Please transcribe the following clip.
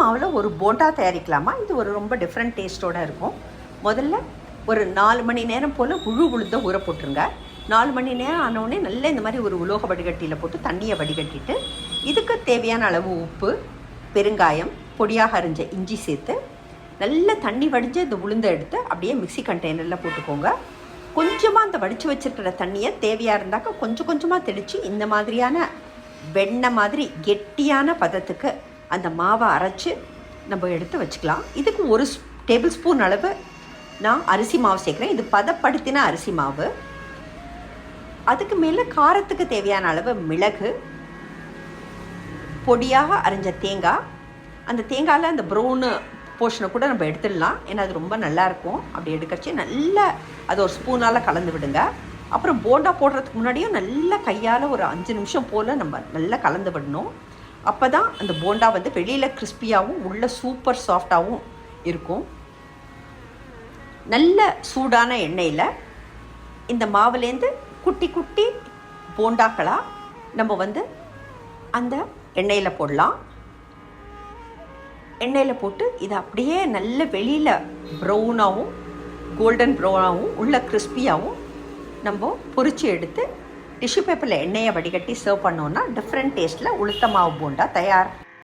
மாவில் ஒரு போண்டா தயாரிக்கலாமா? இது ஒரு ரொம்ப டிஃப்ரெண்ட் டேஸ்ட்டோடு இருக்கும். முதல்ல ஒரு 4 மணி நேரம் போல் முழு உளுந்த ஊற போட்டுருங்க. 4 மணி நேரம் ஆனோடனே நல்லா இந்த மாதிரி ஒரு உலோக வடிகட்டியில் போட்டு தண்ணியை வடிகட்டிட்டு இதுக்கு தேவையான அளவு உப்பு, பெருங்காயம், பொடியாக அரிஞ்ச இஞ்சி சேர்த்து நல்லா தண்ணி வடிஞ்சு இந்த உளுந்தை எடுத்து அப்படியே மிக்சி கண்டெய்னரில் போட்டுக்கோங்க. கொஞ்சமாக அந்த வடித்து வச்சுருக்கிற தண்ணியை தேவையாக இருந்தாக்க கொஞ்சம் கொஞ்சமாக தெளித்து இந்த மாதிரியான வெண்ணெய் மாதிரி கெட்டியான பதத்துக்கு அந்த மாவை அரைச்சி நம்ம எடுத்து வச்சுக்கலாம். இதுக்கு 1 டேபிள் ஸ்பூன் அளவு நான் அரிசி மாவு சேர்க்குறேன். இது பதப்படுத்தின அரிசி மாவு. அதுக்கு மேலே காரத்துக்கு தேவையான அளவு மிளகு, பொடியாக அரைஞ்ச தேங்காய். அந்த தேங்காயில் அந்த ப்ரௌனு போர்ஷனை கூட நம்ம எடுத்துடலாம், ஏன்னா அது ரொம்ப நல்லாயிருக்கும். அப்படி எடுக்கச்சு நல்லா அதை ஒரு ஸ்பூனால் கலந்து விடுங்க. அப்புறம் போண்டா போடுறதுக்கு முன்னாடியும் நல்லா கையால் ஒரு 5 நிமிஷம் போல் நம்ம நல்லா கலந்து விடணும். அப்போ தான் அந்த போண்டா வந்து வெளியில் கிறிஸ்பியாகவும் உள்ள சூப்பர் சாஃப்டாகவும் இருக்கும். நல்ல சூடான எண்ணெயில் இந்த மாவுலேருந்து குட்டி குட்டி போண்டாக்களாக நம்ம வந்து அந்த எண்ணெயில் போடலாம். எண்ணெயில் போட்டு இதை அப்படியே நல்ல வெளியில் ப்ரௌனாகவும் கோல்டன் ப்ரௌனாகவும் உள்ள கிறிஸ்பியாகவும் நம்ம பொரித்து எடுத்து டிஷ்யூ பேப்பரில் எண்ணெயை வடிகட்டி சர்வ் பண்ணோன்னா டிஃப்ரெண்ட் டேஸ்ட்டில் உளுத்த மாவு போண்டா தயார்.